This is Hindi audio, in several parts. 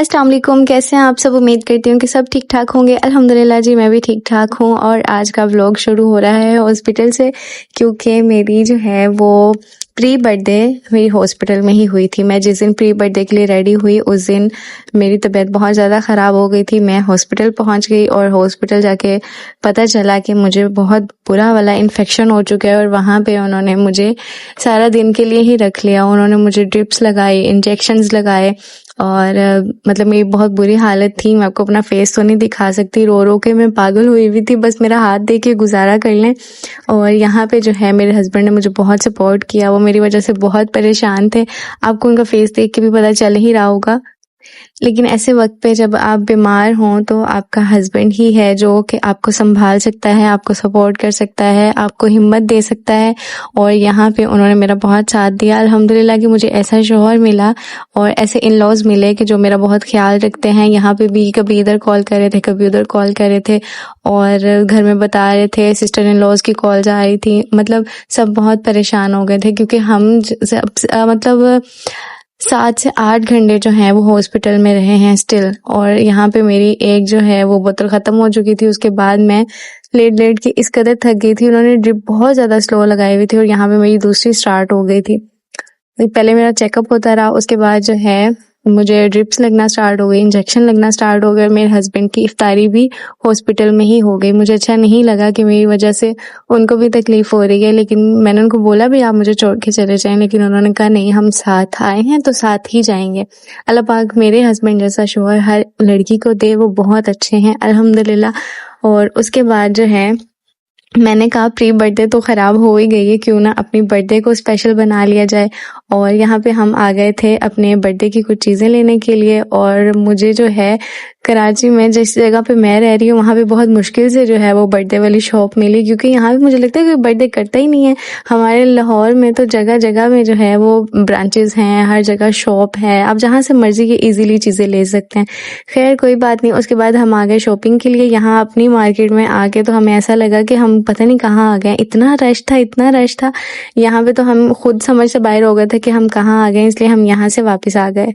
अस्सलाम वालेकुम, कैसे हैं आप सब? उम्मीद करती हूँ कि सब ठीक ठाक होंगे। अल्हम्दुलिल्लाह जी, मैं भी ठीक ठाक हूँ। और आज का व्लॉग शुरू हो रहा है हॉस्पिटल से, क्योंकि मेरी जो है वो प्री बर्थडे मेरी हॉस्पिटल में ही हुई थी। मैं जिस दिन प्री बर्थडे के लिए रेडी हुई उस दिन मेरी तबीयत बहुत ज़्यादा ख़राब हो गई थी। मैं हॉस्पिटल पहुँच गई और हॉस्पिटल जाके पता चला कि मुझे बहुत बुरा वाला इन्फेक्शन हो चुका है और वहाँ पे उन्होंने मुझे सारा दिन के लिए ही रख लिया। उन्होंने मुझे ड्रिप्स लगाई, इंजेक्शंस लगाए और मतलब मेरी बहुत बुरी हालत थी। मैं आपको अपना फेस तो नहीं दिखा सकती, रो रो के मैं पागल हुई हुई थी, बस मेरा हाथ दे के गुजारा कर लें। और यहाँ पे जो है मेरे हस्बैंड ने मुझे बहुत सपोर्ट किया, वो मेरी वजह से बहुत परेशान थे। आपको उनका फेस देख के भी पता चल ही रहा होगा। लेकिन ऐसे वक्त पे जब आप बीमार हों तो आपका हस्बैंड ही है जो कि आपको संभाल सकता है, आपको सपोर्ट कर सकता है, आपको हिम्मत दे सकता है। और यहाँ पे उन्होंने मेरा बहुत साथ दिया। अल्हम्दुलिल्लाह कि मुझे ऐसा शौहर मिला और ऐसे इन लॉज मिले कि जो मेरा बहुत ख्याल रखते हैं। यहाँ पे भी कभी इधर कॉल कर रहे थे, कभी उधर कॉल कर रहे थे और घर में बता रहे थे। सिस्टर इन लॉज की कॉल आ रही थी। मतलब सब बहुत परेशान हो गए थे क्योंकि हम मतलब 7 से 8 घंटे जो हैं वो हॉस्पिटल में रहे हैं स्टिल। और यहाँ पे मेरी एक जो है वो बोतल ख़त्म हो चुकी थी। उसके बाद मैं लेट के इस कदर थक गई थी। उन्होंने ड्रिप बहुत ज़्यादा स्लो लगाई हुई थी और यहाँ पे मेरी दूसरी स्टार्ट हो गई थी। पहले मेरा चेकअप होता रहा, उसके बाद जो है मुझे ड्रिप्स लगना स्टार्ट हो गई, इंजेक्शन लगना स्टार्ट हो गए। मेरे हस्बैंड की इफ्तारी भी हॉस्पिटल में ही हो गई। मुझे अच्छा नहीं लगा कि मेरी वजह से उनको भी तकलीफ हो रही है, लेकिन मैंने उनको बोला भी आप मुझे छोड़ के चले जाएं, लेकिन उन्होंने कहा नहीं, हम साथ आए हैं तो साथ ही जाएंगे। अल्लाह पाक मेरे हस्बैंड जैसा शौहर हर लड़की को दे, वो बहुत अच्छे हैं अल्हम्दुलिल्लाह। और उसके बाद जो है मैंने कहा प्री बर्थडे तो ख़राब हो ही गई है, क्यों ना अपनी बर्थडे को स्पेशल बना लिया जाए। और यहाँ पे हम आ गए थे अपने बर्थडे की कुछ चीज़ें लेने के लिए। और मुझे जो है कराची में जिस जगह पे मैं रह रही हूँ वहाँ पे बहुत मुश्किल से जो है वो बर्थडे वाली शॉप मिली, क्योंकि यहाँ पे मुझे लगता है कि बर्थडे करता ही नहीं है। हमारे लाहौर में तो जगह जगह में जो है वो ब्रांचेस हैं, हर जगह शॉप है, आप जहाँ से मर्जी की ईजिली चीज़ें ले सकते हैं। खैर कोई बात नहीं। उसके बाद हम आ गए शॉपिंग के लिए यहाँ अपनी मार्केट में आके, तो हमें ऐसा लगा कि हम पता नहीं कहाँ आ गए। इतना रश था, इतना रश था यहाँ पे, तो हम खुद समझ से बाहर हो गए थे कि हम कहाँ आ गए, इसलिए हम यहाँ से वापस आ गए।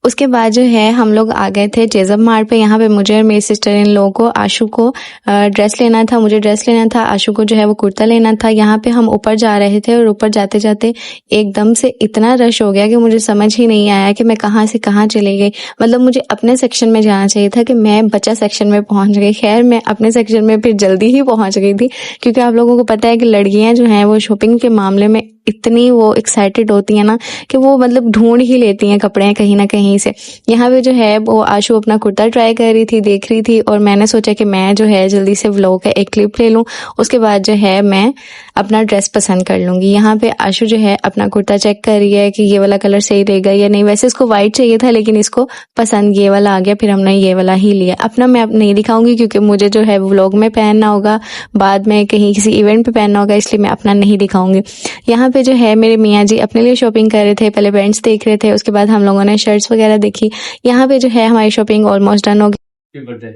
उसके बाद जो है हम लोग आ गए थे जेज़ब मार्ट पे। यहाँ पे मुझे और मेरी सिस्टर इन लोगों को, आशु को ड्रेस लेना था, मुझे ड्रेस लेना था, आशु को जो है वो कुर्ता लेना था। यहाँ पे हम ऊपर जा रहे थे और ऊपर जाते जाते एकदम से इतना रश हो गया कि मुझे समझ ही नहीं आया कि मैं कहाँ से कहाँ चली गई। मतलब मुझे अपने सेक्शन में जाना चाहिए था कि मैं बच्चा सेक्शन में पहुँच गई। खैर मैं अपने सेक्शन में फिर जल्दी ही पहुँच गई थी, क्योंकि आप लोगों को पता है कि लड़कियाँ जो हैं वो शॉपिंग के मामले में इतनी वो एक्साइटेड होती हैं ना कि वो मतलब ढूंढ ही लेती हैं कपड़े कहीं ना कहीं से। यहाँ पे जो है वो आशु अपना कुर्ता ट्राई कर रही थी, देख रही थी, और मैंने सोचा कि मैं जो है जल्दी से व्लॉग का एक क्लिप ले लूँ, उसके बाद जो है मैं अपना ड्रेस पसंद कर लूँगी। यहाँ पे आशु जो है अपना कुर्ता चेक कर रही है कि ये वाला कलर सही रहेगा या नहीं। वैसे इसको वाइट चाहिए था लेकिन इसको पसंद ये वाला आ गया, फिर हमने ये वाला ही लिया। अपना मैं अब नहीं दिखाऊंगी क्योंकि मुझे जो है व्लॉग में पहनना होगा, बाद में कहीं किसी इवेंट पे पहनना होगा, इसलिए मैं अपना नहीं दिखाऊंगी। यहाँ पे जो है मेरे मियाँ जी अपने लिए शॉपिंग कर रहे थे, पहले पैंट्स देख रहे थे, उसके बाद हम लोगों ने शर्ट्स वगैरह देखी। यहाँ पे जो है हमारी शॉपिंग ऑलमोस्ट डन हो गई। हैप्पी बर्थडे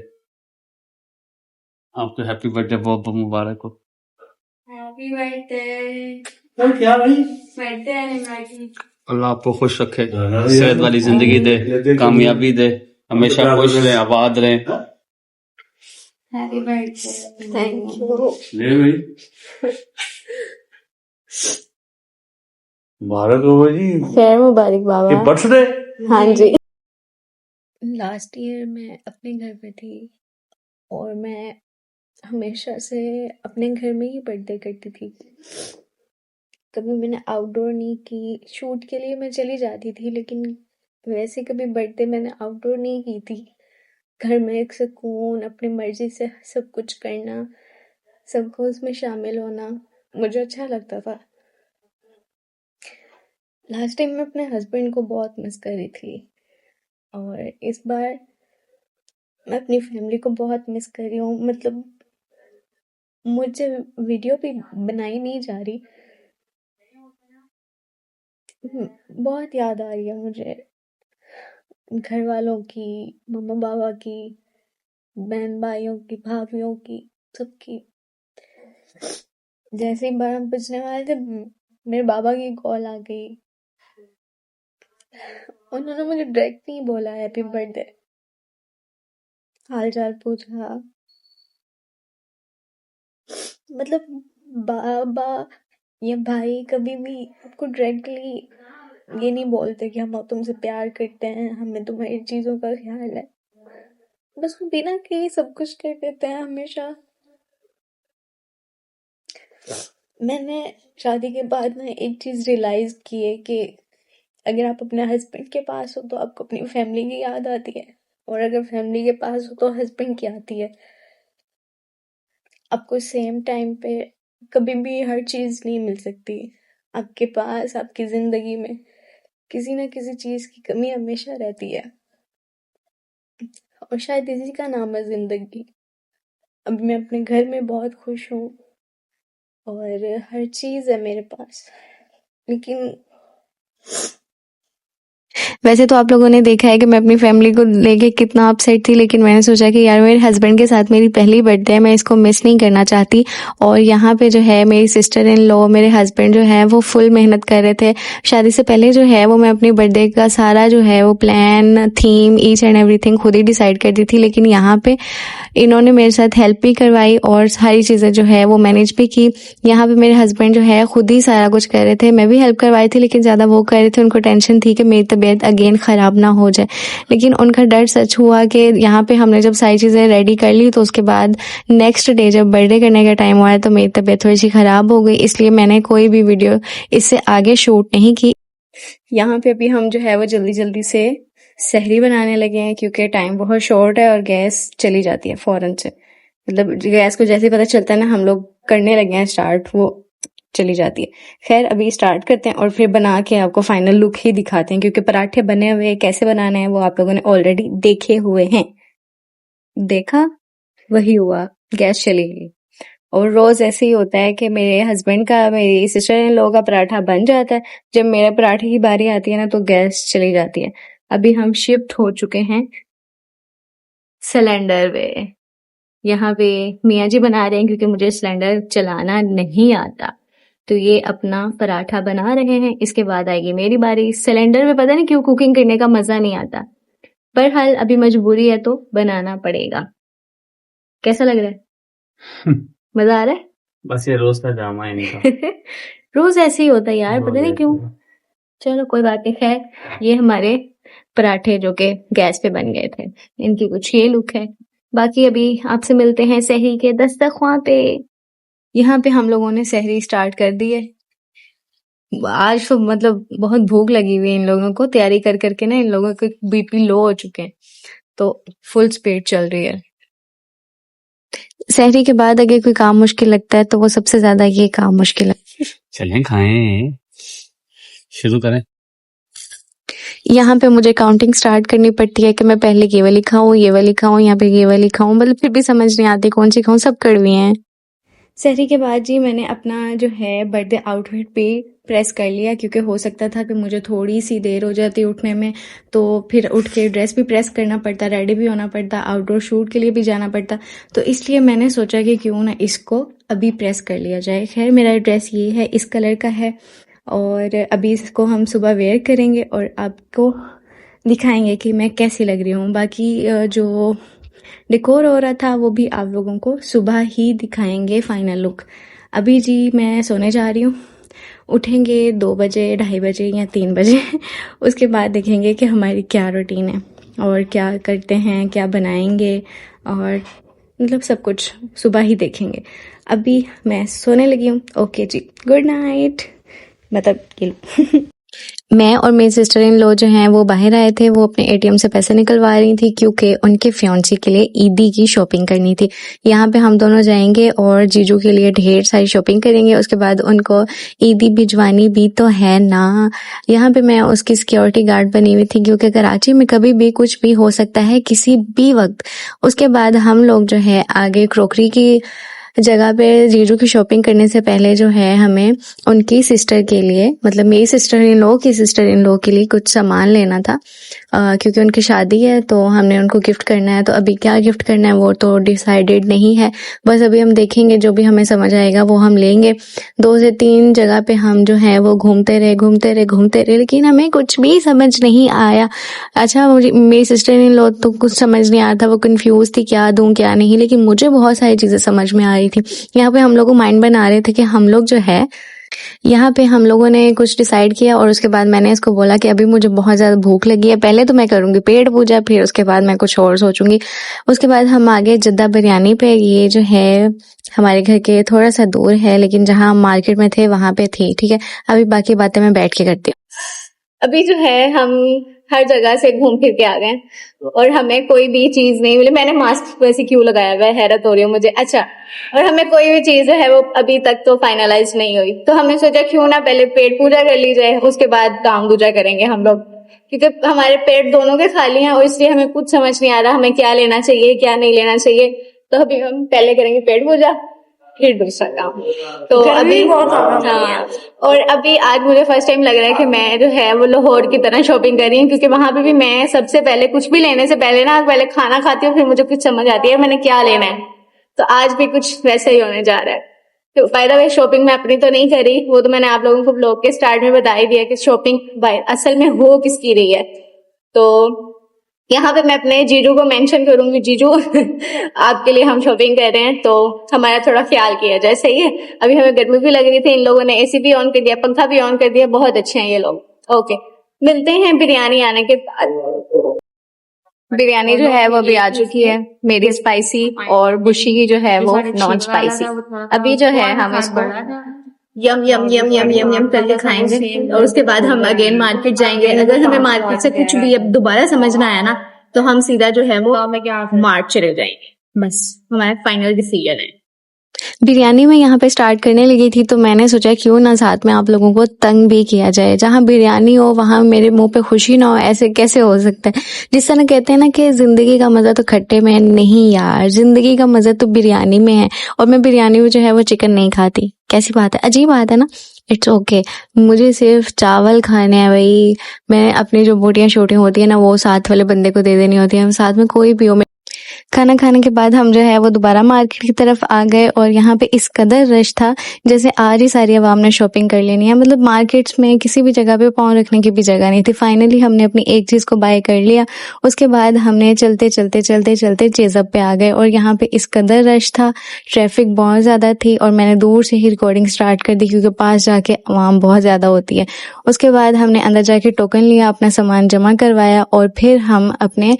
आपको, हैप्पी बर्थडे बहुत बहुत मुबारक हो। Happy birthday. क्या भाई? बर्थडे अल्लाह आपको खुश रखे, सेहत वाली जिंदगी दे, कामयाबी दे, हमेशा खुश रहे, आबाद रहे। Happy birthday. Thank you. ले भाई, मुबारक हो जी। खैर मुबारक बाबा। बर्थडे। हाँ जी। लास्ट ईयर मैं अपने घर पे थी और मैं हमेशा से अपने घर में ही बर्थडे करती थी। कभी मैंने आउटडोर नहीं की। शूट के लिए मैं चली जाती थी, लेकिन वैसे कभी बर्थडे मैंने आउटडोर नहीं की थी। घर में एक सुकून, अपनी मर्जी से सब कुछ करना, सबको उसमें शामिल होना मुझे अच्छा लगता था। लास्ट टाइम मैं अपने हस्बैंड को बहुत मिस कर रही थी और इस बार मैं अपनी फैमिली को बहुत मिस कर रही हूँ। मतलब मुझे वीडियो भी बनाई नहीं जा रही। बहुत याद आ रही है मुझे घर वालों की, मम्मा पापा की, बहन भाइयों की, भाभियों की, सबकी। जैसे ही बार हम पूछने वाले थे मेरे बाबा की कॉल आ गई उन्होंने मुझे डायरेक्ट नहीं बोला हैप्पी बर्थडे, हाल चाल पूछा। मतलब बाबा या भाई कभी भी आपको डायरेक्टली ये नहीं बोलते कि हम तुमसे प्यार करते हैं, हमें तुम्हारी चीजों का ख्याल है। बस वो बिना कहे सब कुछ कर देते हैं हमेशा। मैंने शादी के बाद ना एक चीज रियलाइज की है कि अगर आप अपने हस्बैंड के पास हो तो आपको अपनी फैमिली की याद आती है, और अगर फैमिली के पास हो तो हस्बैंड की आती है। आपको सेम टाइम पे कभी भी हर चीज नहीं मिल सकती। आपके पास आपकी जिंदगी में किसी ना किसी चीज की कमी हमेशा रहती है, और शायद इसी का नाम है जिंदगी। अब मैं अपने घर में बहुत खुश हूँ और हर चीज है मेरे पास, लेकिन वैसे तो आप लोगों ने देखा है कि मैं अपनी फैमिली को लेके कितना अपसेट थी, लेकिन मैंने सोचा कि यार मेरे हस्बैंड के साथ मेरी पहली बर्थडे है, मैं इसको मिस नहीं करना चाहती। और यहाँ पे जो है मेरी सिस्टर इन लॉ, मेरे हस्बैंड जो है वो फुल मेहनत कर रहे थे। शादी से पहले जो है वो मैं अपनी बर्थडे का सारा जो है वो plan, theme, each and everything खुद ही डिसाइड करती थी, लेकिन यहाँ पे इन्होंने मेरे साथ हेल्प भी करवाई और सारी चीज़ें जो है वो मैनेज भी की। यहाँ पे मेरे हस्बैंड जो है खुद ही सारा कुछ कर रहे थे, मैं भी हेल्प करवाई थी, लेकिन ज़्यादा वो कर रहे थे। उनको टेंशन थी कि मेरी तबीयत अगेन ख़राब ना हो जाए, लेकिन उनका डर सच हुआ कि यहाँ पे हमने जब सारी चीज़ें रेडी कर ली तो उसके बाद नेक्स्ट डे जब बर्थडे करने का टाइम आया तो मेरी तबीयत थोड़ी सी ख़राब हो गई, इसलिए मैंने कोई भी वीडियो इससे आगे शूट नहीं की। यहाँ पे अभी हम जो है वो जल्दी जल्दी से सहरी बनाने लगे हैं, क्योंकि टाइम बहुत शॉर्ट है और गैस चली जाती है फौरन से। मतलब गैस को जैसे पता चलता है ना हम लोग करने लगे हैं स्टार्ट, वो चली जाती है। खैर अभी स्टार्ट करते हैं और फिर बना के आपको फाइनल लुक ही दिखाते हैं, क्योंकि पराठे बने हुए कैसे बनाने हैं वो आप लोगों ने ऑलरेडी देखे हुए हैं। देखा, वही हुआ, गैस चली गई। और रोज ऐसे ही होता है कि मेरे हस्बैंड का, मेरी सिस्टर इन लोगों का पराठा बन जाता है, जब मेरे पराठे की बारी आती है ना तो गैस चली जाती है। अभी हम शिफ्ट हो चुके हैं सिलेंडर पे। यहाँ पे मियाँ जी बना रहे हैं क्योंकि मुझे सिलेंडर चलाना नहीं आता, तो ये अपना पराठा बना रहे हैं। इसके बाद आएगी मेरी बारी। सिलेंडर पे पता नहीं क्यों कुकिंग करने का मजा नहीं आता, पर हाल अभी मजबूरी है तो बनाना पड़ेगा। कैसा लग रहा है? मजा आ रहा है? बस ये रोज का ड्रामा है इनका। रोज ऐसे ही होता है यार, पता नहीं क्यों। चलो कोई बात नहीं। खैर ये हमारे पराठे जो के गैस पे बन गए थे, इनकी कुछ ये लुक है। बाकी अभी आपसे मिलते हैं सहरी के दस्तरख्वां पे। यहाँ पे हम लोगों ने सहरी स्टार्ट कर दी है। आज तो मतलब बहुत भूख लगी हुई है इन लोगों को, तैयारी कर करके ना इन लोगों के बीपी लो हो चुके हैं, तो फुल स्पीड चल रही है। सहरी के बाद अगर कोई काम मुश्किल लगता है तो वो सबसे ज्यादा ये काम मुश्किल है। चलें खाएं, शुरू करें। यहाँ पे मुझे काउंटिंग स्टार्ट करनी पड़ती है कि मैं पहले ये वाली खाऊं, ये वाली खाऊं, यहाँ पे ये वाली खाऊं, मतलब फिर भी समझ नहीं आती कौन सी खाऊं, सब कड़वी हैं। सहरी के बाद जी मैंने अपना जो है बर्थडे आउटफिट पे प्रेस कर लिया, क्योंकि हो सकता था कि मुझे थोड़ी सी देर हो जाती उठने में, तो फिर उठ के ड्रेस भी प्रेस करना पड़ता, रेडी भी होना पड़ता, आउटडोर शूट के लिए भी जाना पड़ता, तो इसलिए मैंने सोचा कि क्यों ना इसको अभी प्रेस कर लिया जाए। खैर मेरा ड्रेस ये है, इस कलर का है, और अभी इसको हम सुबह वेयर करेंगे और आपको दिखाएंगे कि मैं कैसी लग रही हूँ। बाकी जो डेकोर हो रहा था वो भी आप लोगों को सुबह ही दिखाएंगे फाइनल लुक। अभी जी मैं सोने जा रही हूँ, उठेंगे 2 बजे, 2:30 बजे या 3 बजे। उसके बाद देखेंगे कि हमारी क्या रूटीन है और क्या करते हैं, क्या बनाएंगे, और मतलब सब कुछ सुबह ही देखेंगे। अभी मैं सोने लगी हूँ। ओके जी, गुड नाइट। मतलब ये लो। मैं और मेरी सिस्टर इन लॉ जो हैं वो बाहर आए थे, वो अपने एटीएम से पैसे निकलवा रही थी क्योंकि उनके फियांसी के लिए ईदी की शॉपिंग करनी थी। यहाँ पे हम दोनों जाएंगे और जीजू के लिए ढेर सारी शॉपिंग करेंगे, उसके बाद उनको ईदी भिजवानी भी तो है ना। यहाँ पे मैं उसकी सिक्योरिटी गार्ड बनी हुई थी, क्योंकि कराची में कभी भी कुछ भी हो सकता है किसी भी वक्त। उसके बाद हम लोग जो है आगे क्रोकरी की जगह पे जीजू की शॉपिंग करने से पहले जो है हमें उनकी सिस्टर के लिए, मतलब मेरी सिस्टर इन लॉ की सिस्टर इन लॉ के लिए कुछ सामान लेना था, क्योंकि उनकी शादी है तो हमने उनको गिफ्ट करना है। तो अभी क्या गिफ्ट करना है वो तो डिसाइडेड नहीं है, बस अभी हम देखेंगे, जो भी हमें समझ आएगा वो हम लेंगे। 2 से 3 जगह पे हम जो है वो घूमते रहे, लेकिन हमें कुछ भी समझ नहीं आया। अच्छा, मुझे मेरी सिस्टर इन लॉ तो कुछ समझ नहीं आया था, वो कंफ्यूज थी क्या दूं क्या नहीं, लेकिन मुझे बहुत सारी चीजें समझ में आ रही थी। यहाँ पे हम लोग माइंड बना रहे थे कि हम लोग जो है, यहाँ पे हम लोगों ने कुछ डिसाइड किया और उसके बाद मैंने इसको बोला कि अभी मुझे बहुत ज़्यादा भूख लगी है, पहले तो मैं करूँगी पेट पूजा, फिर उसके बाद मैं कुछ और सोचूंगी। उसके बाद हम आगे जद्दा बिरयानी पे। ये जो है हमारे घर के थोड़ा सा दूर है, लेकिन जहाँ हम मार्केट में थे वहाँ पे थी, ठीक है। अभी बाकी बातें मैं बैठ के करती हूँ। अभी जो है हम हर जगह से घूम फिर के आ गए और हमें कोई भी चीज नहीं मिली। मैंने मास्क वैसे क्यों लगाया हुआ है, हैरत हो रही है मुझे। अच्छा, और हमें कोई भी चीज है वो अभी तक तो फाइनलाइज नहीं हुई, तो हमने सोचा क्यों ना पहले पेट पूजा कर ली जाए, उसके बाद काम दूजा करेंगे हम लोग, क्योंकि हमारे पेट दोनों के खाली हैं और इसलिए हमें कुछ समझ नहीं आ रहा हमें क्या लेना चाहिए क्या नहीं लेना चाहिए। तो अभी हम पहले करेंगे पेट पूजा, फिर दूसरा काम। तो अभी हाँ, और अभी आज मुझे फर्स्ट टाइम लग रहा है कि मैं जो है वो लाहौर की तरह शॉपिंग कर रही हूँ, क्योंकि वहां पे भी मैं सबसे पहले कुछ भी लेने से पहले ना पहले खाना खाती हूँ, फिर मुझे कुछ समझ आती है मैंने क्या लेना है। तो आज भी कुछ वैसे ही होने जा रहा है। तो बाय द वे शॉपिंग मैं अपनी तो नहीं करी, वो तो मैंने आप लोगों को ब्लॉग के स्टार्ट में बता ही दिया कि शॉपिंग असल में हो किसकी रही है। तो यहाँ पे मैं अपने जीजू को मेंशन करूंगी, जीजू आपके लिए हम शॉपिंग कर रहे हैं तो हमारा थोड़ा ख्याल किया जाए, सही है। अभी हमें गर्मी भी लग रही थी, इन लोगों ने एसी भी ऑन कर दिया, पंखा भी ऑन कर दिया, बहुत अच्छे हैं ये लोग। ओके, मिलते हैं बिरयानी आने के बाद। बिरयानी जो है वो अभी आ चुकी है, मेरी स्पाइसी और बुशी की जो है वो नॉन स्पाइसी। अभी जो है हम इसको यम यम यम यम यम यम करके खाएंगे और उसके बाद हम अगेन मार्केट जाएंगे। अगर हमें मार्केट से कुछ भी अब दोबारा समझ ना आया ना तो हम सीधा जो है वो मार्ट चले जाएंगे, बस हमारा फाइनल डिसीजन है। बिरयानी में यहाँ पे स्टार्ट करने लगी थी तो मैंने सोचा क्यों ना साथ में आप लोगों को तंग भी किया जाए। जहाँ बिरयानी हो वहाँ मेरे मुंह पे खुशी ना हो, ऐसे कैसे हो सकता है। जिस तरह कहते हैं ना कि जिंदगी का मजा तो खट्टे में है, नहीं यार, जिंदगी का मजा तो बिरयानी में है। और मैं बिरयानी में जो है वो चिकन नहीं खाती, कैसी बात है, अजीब बात है ना। इट्स ओके, मुझे सिर्फ चावल खाने हैं भाई। मैं अपनी जो बोटियां छोटी होती है ना वो साथ वाले बंदे को दे देनी होती है, साथ में कोई भी हो। खाना खाने के बाद हम जो है वो दोबारा मार्केट की तरफ आ गए और यहाँ पे इस कदर रश था जैसे आज ही सारी आवाम ने शॉपिंग कर लेनी है। मतलब मार्केट्स में किसी भी जगह पे पाँव रखने की भी जगह नहीं थी। फाइनली हमने अपनी एक चीज़ को बाय कर लिया। उसके बाद हमने चलते चलते चेज़अप पे आ गए और यहाँ पे इस कदर रश था, ट्रैफिक बहुत ज़्यादा थी और मैंने दूर से ही रिकॉर्डिंग स्टार्ट कर दी क्योंकि पास जाके आवाम बहुत ज़्यादा होती है। उसके बाद हमने अंदर जाके टोकन लिया, अपना सामान जमा करवाया और फिर हम अपने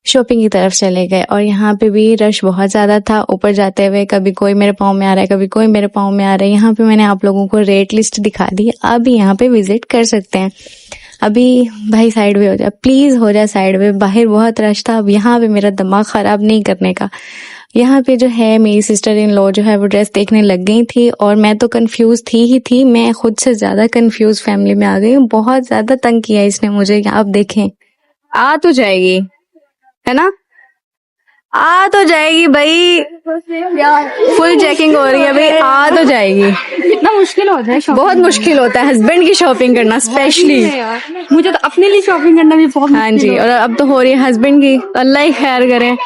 शॉपिंग की तरफ चले गए। और यहाँ पे भी रश बहुत ज़्यादा था। ऊपर जाते हुए कभी कोई मेरे पाँव में आ रहा है, कभी कोई मेरे पाँव में आ रहा है। यहाँ पे मैंने आप लोगों को रेट लिस्ट दिखा दी, आप भी यहाँ पे विजिट कर सकते हैं। अभी भाई साइड वे हो जाए, प्लीज़ हो जाए साइड वे, बाहर बहुत रश था। अब यहाँ पे मेरा दिमाग ख़राब नहीं करने का। यहाँ पे जो है मेरी सिस्टर इन लॉ जो है वो ड्रेस देखने लग गई थी और मैं तो कंफ्यूज थी ही थी। मैं खुद से ज़्यादा कंफ्यूज फैमिली में आ गई हूँ। बहुत ज़्यादा तंग किया इसने मुझे। आप देखें, आ तो जाएगी है ना, आ तो जाएगी भाई, फुल चेकिंग हो रही है भाई, आ तो जाएगी। कितना मुश्किल होता है, बहुत मुश्किल होता है हस्बैंड की शॉपिंग करना, स्पेशली मुझे तो अपने लिए शॉपिंग करना भी बहुत हाँ जी। और अब तो हो रही है हस्बैंड की, अल्लाह ही खैर करे।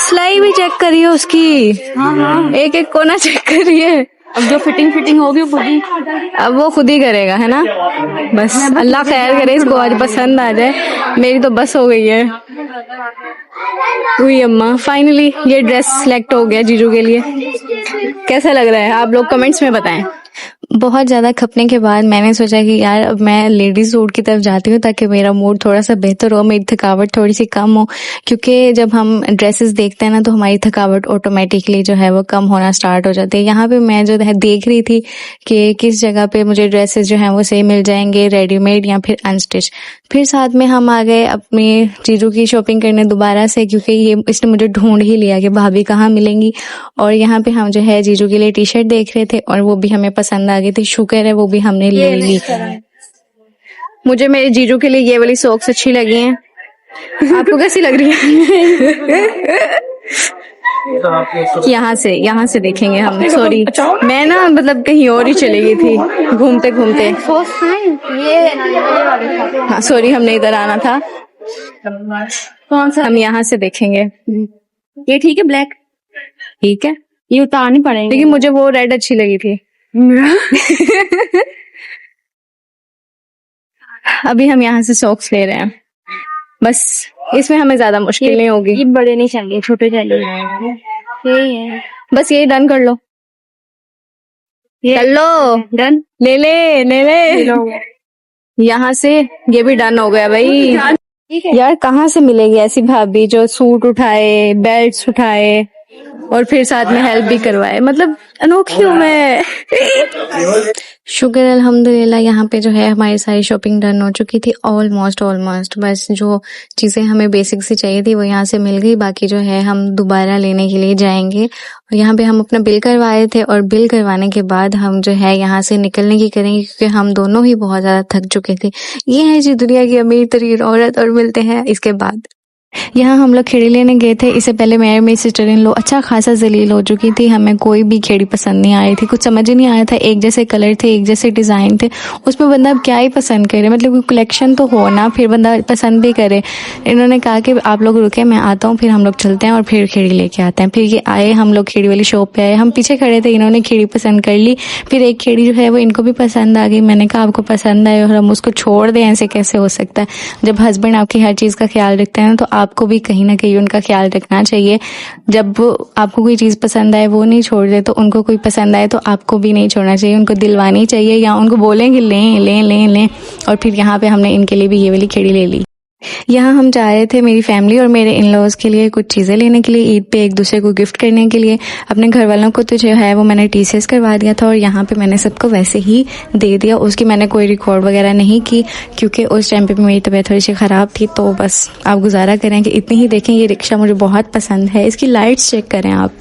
सिलाई भी चेक करिए उसकी, हाँ। एक एक कोना चेक करिए। अब जो फिटिंग होगी खुद ही, अब वो खुद ही करेगा है ना। बस अल्लाह खैर करे, इसको आज पसंद आ जाए। मेरी तो बस हो गई है। वही अम्मा, फाइनली ये ड्रेस सिलेक्ट हो गया जीजू के लिए। कैसा लग रहा है आप लोग कमेंट्स में बताएं। बहुत ज़्यादा खपने के बाद मैंने सोचा कि यार अब मैं लेडीज सूट की तरफ जाती हूँ ताकि मेरा मूड थोड़ा सा बेहतर हो, मेरी थकावट थोड़ी सी कम हो। क्योंकि जब हम ड्रेसेस देखते हैं ना तो हमारी थकावट ऑटोमेटिकली जो है वो कम होना स्टार्ट हो जाती है। यहाँ पे मैं जो है देख रही थी कि किस जगह पे मुझे ड्रेसेस जो हैं वो सही मिल जाएंगे, रेडीमेड या फिर अनस्टिच। फिर साथ में हम आ गए अपने जीजू की शॉपिंग करने दोबारा से, क्योंकि ये इसने मुझे ढूंढ ही लिया कि भाभी कहाँ मिलेंगी। और यहाँ पे हम जो है जीजू के लिए टी शर्ट देख रहे थे और वो भी हमें पसंद आ गई थी। शुक्र है वो भी हमने ले ली। मुझे मेरे जीजू के लिए ये वाली सॉक्स अच्छी लगी हैं। आपको कैसी लग रही है? यहाँ से देखेंगे हम। सॉरी, मैं ना मतलब कहीं और ही चली गई थी घूमते घूमते। हाँ सॉरी, हमने इधर आना था। कौन सा? हम यहाँ से देखेंगे। ये ठीक है, ब्लैक ठीक है, ये उतारनी पड़ेगी। लेकिन मुझे वो रेड अच्छी लगी थी। अभी हम यहाँ से सॉक्स ले रहे हैं, बस इसमें हमें ज्यादा मुश्किल नहीं होगी। ये बड़े नहीं चाहिए, छोटे चाहिए। यही है, बस ये डन कर लो, कर लो, डन। ले ले। यहाँ से ये भी डन हो गया भाई। ठीक है यार कहाँ से मिलेगी ऐसी भाभी जो सूट उठाए, बेल्ट्स उठाए और फिर साथ में हेल्प भी करवाए। मतलब अनोखी हूँ मैं। शुक्र अल्हम्दुलिल्लाह, यहाँ पे जो है हमारी सारी शॉपिंग डन हो चुकी थी। ऑलमोस्ट बस जो चीज़ें हमें बेसिक से चाहिए थी वो यहाँ से मिल गई। बाकी जो है हम दोबारा लेने के लिए जाएंगे। और यहाँ पे हम अपना बिल करवाए थे और बिल करवाने के बाद हम जो है यहाँ से निकलने की करेंगे, क्योंकि हम दोनों ही बहुत ज़्यादा थक चुके थे। ये है जी दुनिया की अमीर तरीन औरत। और मिलते हैं इसके बाद। यहाँ हम लोग खेड़ी लेने गए थे। इससे पहले मैं और मेरी सिस्टर इन लोग अच्छा खासा जलील हो चुकी थी। हमें कोई भी खेड़ी पसंद नहीं आ रही थी, कुछ समझ ही नहीं आया था। एक जैसे कलर थे, एक जैसे डिज़ाइन थे, उसमें बंदा अब क्या ही पसंद करे। मतलब कोई कलेक्शन तो हो ना, फिर बंदा पसंद भी करे। इन्होंने कहा कि आप लोग रुके, मैं आता हूँ, फिर हम लोग चलते हैं और फिर खेड़ी लेके आते हैं। फिर ये आए, हम लोग खेड़ी वाली शॉप पे आए। हम पीछे खड़े थे, इन्होंने खेड़ी पसंद कर ली। फिर एक खेड़ी जो है वो इनको भी पसंद आ गई। मैंने कहा आपको पसंद आए और हम उसको छोड़ दें, ऐसे कैसे हो सकता है। जब हस्बैंड आपकी हर चीज़ का ख्याल रखते हैं तो आपको भी कहीं ना कहीं उनका ख्याल रखना चाहिए। जब आपको कोई चीज़ पसंद आए वो नहीं छोड़ दे, तो उनको कोई पसंद आए तो आपको भी नहीं छोड़ना चाहिए। उनको दिलवानी चाहिए या उनको बोलेंगे लें। और फिर यहाँ पे हमने इनके लिए भी ये वाली खेड़ी ले ली। यहाँ हम जा रहे थे मेरी फैमिली और मेरे इन लॉज के लिए कुछ चीज़ें लेने के लिए, ईद पे एक दूसरे को गिफ्ट करने के लिए। अपने घर वालों को तो जो है वो मैंने TCS करवा दिया था और यहाँ पे मैंने सबको वैसे ही दे दिया। उसकी मैंने कोई रिकॉर्ड वगैरह नहीं की, क्योंकि उस टाइम पे मेरी तबीयत थोड़ी सी ख़राब थी। तो बस आप गुजारा करें कि इतनी ही देखें। ये रिक्शा मुझे बहुत पसंद है, इसकी लाइट्स चेक करें आप।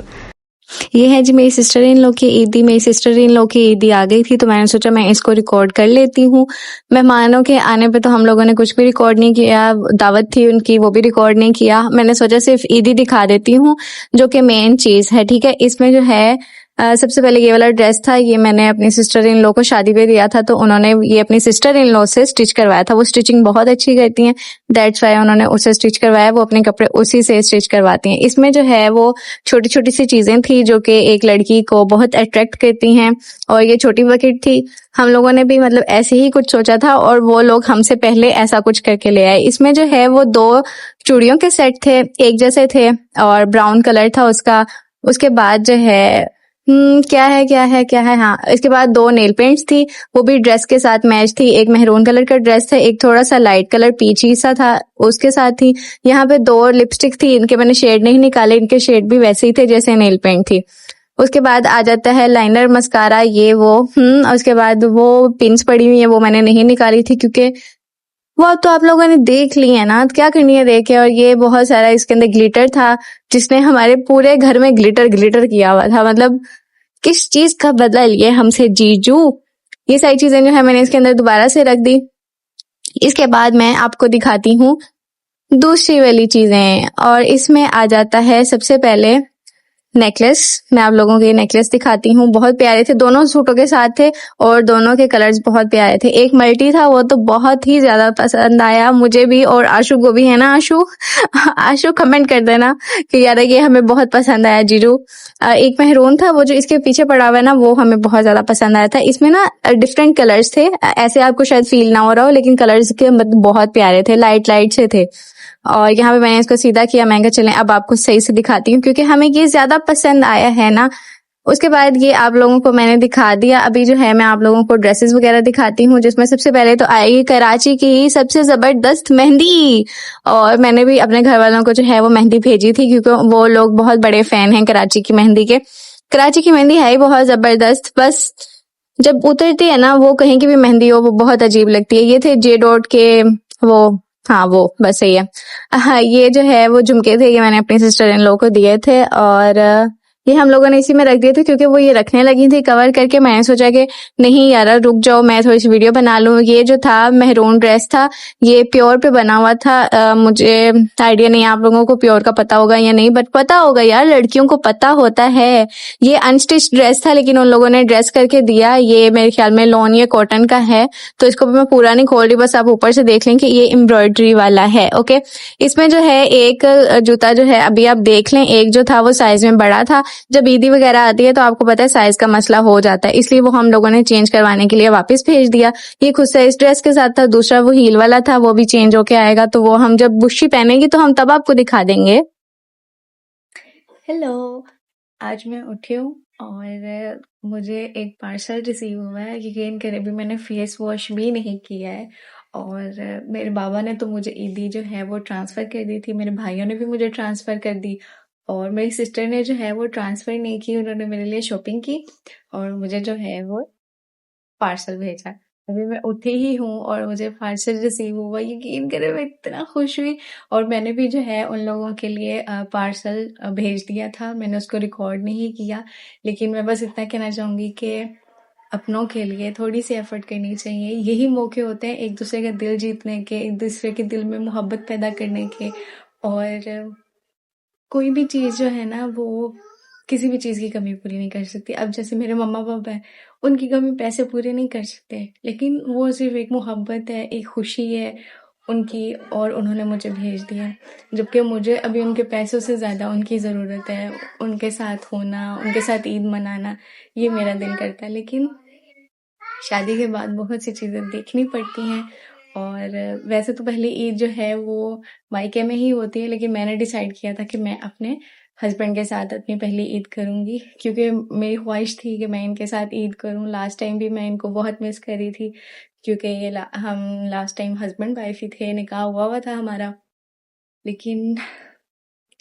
ये है जी मेरी सिस्टर इन लॉ की ईदी। मेरी सिस्टर इन लॉ की ईदी आ गई थी तो मैंने सोचा मैं इसको रिकॉर्ड कर लेती हूँ। मेहमानों के आने पे तो हम लोगों ने कुछ भी रिकॉर्ड नहीं किया, दावत थी उनकी वो भी रिकॉर्ड नहीं किया। मैंने सोचा सिर्फ ईदी दिखा देती हूँ, जो कि मेन चीज़ है। ठीक है, इसमें जो है सबसे पहले ये वाला ड्रेस था, ये मैंने अपनी सिस्टर इन लॉ को शादी पे दिया था, तो उन्होंने ये अपनी सिस्टर इन लॉ से स्टिच करवाया था। वो स्टिचिंग बहुत अच्छी करती हैं, दैट्स वाई उन्होंने उससे स्टिच करवाया। वो अपने कपड़े उसी से स्टिच करवाती हैं। इसमें जो है वो छोटी छोटी सी चीजें थी जो कि एक लड़की को बहुत अट्रैक्ट करती हैं। और ये छोटी बकेट थी। हम लोगों ने भी मतलब ऐसे ही कुछ सोचा था और वो लोग हमसे पहले ऐसा कुछ करके ले आए। इसमें जो है वो 2 चूड़ियों के सेट थे, एक जैसे थे और ब्राउन कलर था उसका। उसके बाद जो है क्या है हाँ, इसके बाद 2 नेल पेंट्स थी, वो भी ड्रेस के साथ मैच थी। एक मेहरून कलर का ड्रेस था, एक थोड़ा सा लाइट कलर पीची सा था, उसके साथ थी। यहाँ पे 2 लिपस्टिक थी, इनके मैंने शेड नहीं निकाले, इनके शेड भी वैसे ही थे जैसे नेल पेंट थी। उसके बाद आ जाता है लाइनर, मस्कारा, ये वो। उसके बाद वो पिन्स पड़ी हुई है, वो मैंने नहीं निकाली थी क्योंकि वो तो आप लोगों ने देख ली है ना, तो क्या करनी है देख के। और ये बहुत सारा इसके अंदर ग्लिटर था, जिसने हमारे पूरे घर में ग्लिटर किया हुआ था। मतलब किस चीज का बदला लिए हमसे जीजू। ये सारी चीजें जो है मैंने इसके अंदर दोबारा से रख दी। इसके बाद मैं आपको दिखाती हूँ दूसरी वाली चीजें, और इसमें आ जाता है सबसे पहले नेकलेस। मैं आप लोगों को ये नेकलेस दिखाती हूँ, बहुत प्यारे थे, दोनों सूटों के साथ थे और दोनों के कलर्स बहुत प्यारे थे। एक मल्टी था, वो तो बहुत ही ज्यादा पसंद आया मुझे भी और आशु को भी, है ना आशु? आशु कमेंट कर देना कि यार ये हमें बहुत पसंद आया जीजू। एक मेहरून था, वो जो इसके पीछे पड़ा हुआ है ना, वो हमें बहुत ज्यादा पसंद आया था। इसमें ना डिफरेंट कलर्स थे, ऐसे आपको शायद फील ना हो रहा हो, लेकिन कलर्स के मतलब बहुत प्यारे थे, लाइट से थे। और यहाँ पे मैंने इसको सीधा किया, मैं कहा चलें अब आपको सही से दिखाती हूँ क्योंकि हमें ये ज्यादा पसंद आया है ना। उसके बाद ये आप लोगों को मैंने दिखा दिया। अभी जो है मैं आप लोगों को ड्रेसेस वगैरह दिखाती हूँ, जिसमें सबसे पहले तो आएगी कराची की सबसे जबरदस्त मेहंदी। और मैंने भी अपने घर वालों को जो है वो मेहंदी भेजी थी क्योंकि वो लोग बहुत बड़े फैन हैं कराची की मेहंदी के। कराची की मेहंदी है ही बहुत जबरदस्त, बस जब उतरती है ना वो कहीं की भी मेहंदी हो वो बहुत अजीब लगती है। ये थे J.Dot के वो, हाँ वो बस सही है। हाँ, ये जो है वो झुमके थे, ये मैंने अपनी सिस्टर इन लॉ को दिए थे। और ये हम लोगों ने इसी में रख दिए थे क्योंकि वो ये रखने लगी थी कवर करके। मैंने सोचा कि नहीं यार रुक जाओ, मैं थोड़ी सी वीडियो बना लूँ। ये जो था मेहरून ड्रेस था, ये प्योर पे बना हुआ था। मुझे आइडिया नहीं आप लोगों को प्योर का पता होगा या नहीं, बट पता होगा यार, लड़कियों को पता होता है। ये अनस्टिच ड्रेस था लेकिन उन लोगों ने ड्रेस करके दिया। ये मेरे ख्याल में लॉन या कॉटन का है, तो इसको भी मैं पूरा नहीं खोल रही, बस आप ऊपर से देख लें कि ये एम्ब्रॉयडरी वाला है। ओके, इसमें जो है एक जूता जो है अभी आप देख लें, एक जो था वो साइज में बड़ा था। जब ईदी वगैरह आती है तो आपको पता है साइज का मसला हो जाता है, इसलिए वो हम लोगों ने चेंज करवाने के लिए वापस भेज दिया। ये खुद से इस ड्रेस के साथ था, दूसरा वो हील वाला था, वो भी चेंज होके आएगा, तो वो हम जब बुशी पहनेंगी तो हम तब आपको दिखा देंगे। हेलो, आज मैं उठी हूँ और मुझे एक पार्सल रिसीव हुआ है। यकीन करें अभी मैंने फेस वॉश भी नहीं किया है। और मेरे बाबा ने तो मुझे ईदी जो है वो ट्रांसफ़र कर दी थी, मेरे भाइयों ने भी मुझे ट्रांसफ़र कर दी, और मेरी सिस्टर ने जो है वो ट्रांसफ़र नहीं की, उन्होंने मेरे लिए शॉपिंग की और मुझे जो है वो पार्सल भेजा। अभी मैं उठी ही हूँ और मुझे पार्सल रिसीव हुआ। यकीन करें मैं इतना खुश हुई। और मैंने भी जो है उन लोगों के लिए पार्सल भेज दिया था, मैंने उसको रिकॉर्ड नहीं किया, लेकिन मैं बस इतना कहना चाहूँगी कि अपनों के लिए थोड़ी सी एफर्ट करनी चाहिए। यही मौके होते हैं एक दूसरे का दिल जीतने के, एक दूसरे के दिल में मोहब्बत पैदा करने के। और कोई भी चीज़ जो है ना वो किसी भी चीज़ की कमी पूरी नहीं कर सकती। अब जैसे मेरे मम्मा पापा हैं, उनकी कमी पैसे पूरे नहीं कर सकते, लेकिन वो सिर्फ एक मोहब्बत है, एक खुशी है उनकी, और उन्होंने मुझे भेज दिया। जबकि मुझे अभी उनके पैसों से ज़्यादा उनकी ज़रूरत है। उनके साथ होना, उनके साथ ईद मनाना, ये मेरा दिल करता है। लेकिन शादी के बाद बहुत सी चीज़ें देखनी पड़ती हैं। और वैसे तो पहली ईद जो है वो मायके में ही होती है, लेकिन मैंने डिसाइड किया था कि मैं अपने हस्बैंड के साथ अपनी पहली ईद करूँगी, क्योंकि मेरी ख्वाहिश थी कि मैं इनके साथ ईद करूँ। लास्ट टाइम भी मैं इनको बहुत मिस कर रही थी, क्योंकि हम लास्ट टाइम हस्बैंड वाइफ ही थे, निकाह हुआ था हमारा। लेकिन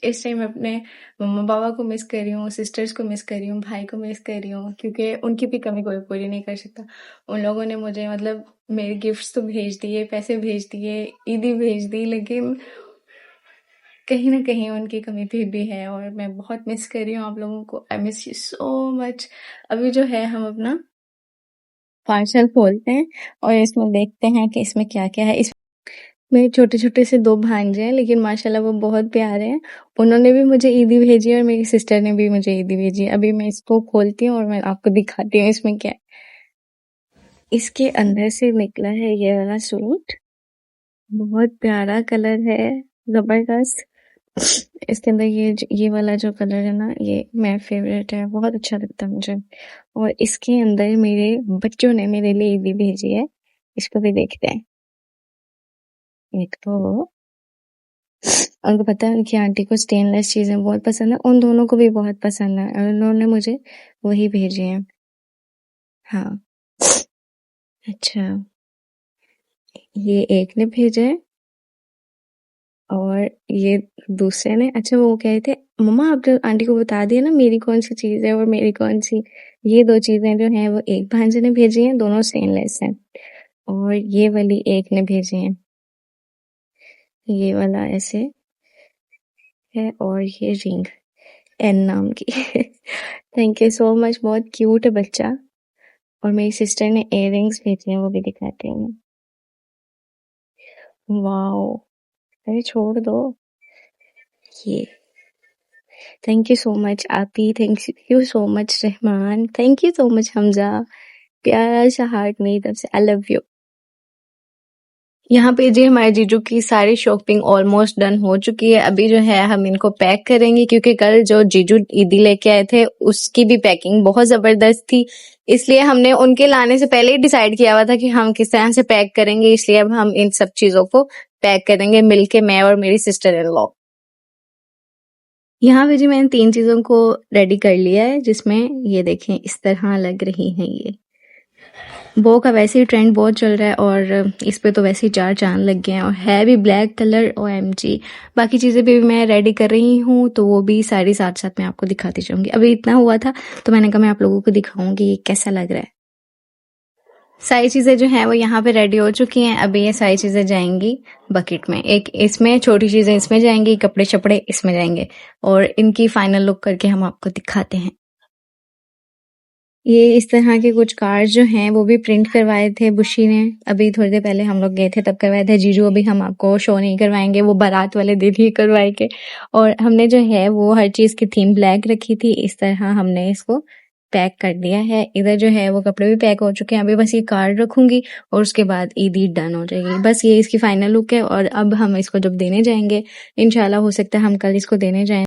इस टाइम मैं अपने मम्मा पापा को मिस कर रही हूँ, सिस्टर्स को मिस कर रही हूँ, भाई को मिस कर रही हूँ, क्योंकि उनकी भी कमी कोई पूरी नहीं कर सकता। उन लोगों ने मुझे मतलब मेरे गिफ्ट्स तो भेज दिए, पैसे भेज दिए, ईदी भेज दी, लेकिन कहीं ना कहीं उनकी कमी भी है और मैं बहुत मिस कर रही हूँ आप लोगों को। I miss you so much. अभी जो है हम अपना पार्सल खोलते हैं और इसमें देखते हैं कि इसमें क्या क्या है। मेरे छोटे छोटे से 2 भांजे हैं, लेकिन माशाल्लाह वो बहुत प्यारे हैं। उन्होंने भी मुझे ईदी भेजी है और मेरी सिस्टर ने भी मुझे ईदी भेजी है। अभी मैं इसको खोलती हूँ और मैं आपको दिखाती हूँ इसमें क्या है। इसके अंदर से निकला है ये वाला सूट, बहुत प्यारा कलर है, जबरदस्त। इसके अंदर ये वाला जो कलर है ना, ये मेरा फेवरेट है, बहुत अच्छा लगता है मुझे। और इसके अंदर मेरे बच्चों ने मेरे लिए ईदी भेजी है, इसको भी देखते हैं। एक तो उनको पता है उनकी आंटी को स्टेनलेस चीजें बहुत पसंद है, उन दोनों को भी बहुत पसंद है और उन्होंने मुझे वही भेजे हैं। हाँ, अच्छा, ये एक ने भेजा है और ये दूसरे ने। अच्छा, वो कह रहे थे मम्मा आप तो आंटी को बता दिया ना मेरी कौन सी चीज है और मेरी कौन सी। ये 2 चीजें जो हैं वो एक भांजे ने भेजी हैं, दोनों स्टेनलेस हैं। और ये वाली एक ने भेजी हैं, ये वाला ऐसे है और ये रिंग एन नाम की। थैंक यू सो मच, बहुत क्यूट है बच्चा। और मेरी सिस्टर ने इयररिंग्स भेजी हैं, वो भी दिखाती हूँ। वाओ, अरे छोड़ दो ये। थैंक यू सो मच आपी, thank you so much Rahman, thank you so much Hamza. प्यारा सा हार्ट मेरी तरफ से, आई लव यू। यहाँ पे जी हमारे जीजू की सारी शॉपिंग ऑलमोस्ट डन हो चुकी है। अभी जो है हम इनको पैक करेंगे, क्योंकि कल जो जीजू ईदी लेके आए थे उसकी भी पैकिंग बहुत जबरदस्त थी, इसलिए हमने उनके लाने से पहले ही डिसाइड किया हुआ था कि हम किस तरह से पैक करेंगे। इसलिए अब हम इन सब चीजों को पैक करेंगे मिलके, मैं और मेरी सिस्टर इन लॉ। यहाँ पे जी मैंने 3 चीजों को रेडी कर लिया है, जिसमें ये देखें इस तरह लग रही हैं। ये बो का वैसे ही ट्रेंड बहुत चल रहा है और इस पे तो वैसे ही 4 चांद लग गए हैं और है भी ब्लैक कलर। OMG, बाकी चीज़ें भी मैं रेडी कर रही हूँ, तो वो भी सारी साथ साथ मैं आपको दिखाती जाऊंगी। अभी इतना हुआ था तो मैंने कहा मैं आप लोगों को दिखाऊंगी ये कैसा लग रहा है। सारी चीज़ें जो हैं वो यहाँ पे रेडी हो चुकी हैं। अभी ये सारी चीज़ें जाएंगी बकेट में, एक इसमें, छोटी चीज़ें इसमें जाएंगी, कपड़े शपड़े इसमें जाएंगे और इनकी फाइनल लुक करके हम आपको दिखाते हैं। ये इस तरह के कुछ कार्ड जो हैं वो भी प्रिंट करवाए थे बुशी ने, अभी थोड़ी देर पहले हम लोग गए थे तब करवाए थे। जीजू अभी हम आपको शो नहीं करवाएंगे, वो बारात वाले दिन ही करवाएंगे। और हमने जो है वो हर चीज़ की थीम ब्लैक रखी थी, इस तरह हमने इसको पैक कर दिया है। इधर जो है वो कपड़े भी पैक हो चुके हैं, अभी बस ये कार्ड रखूंगी और उसके बाद ईद डन हो जाएगी। बस ये इसकी फाइनल लुक है और अब हम इसको जब देने जाएंगे इंशाल्लाह हो सकता है हम कल इसको देने जाएं।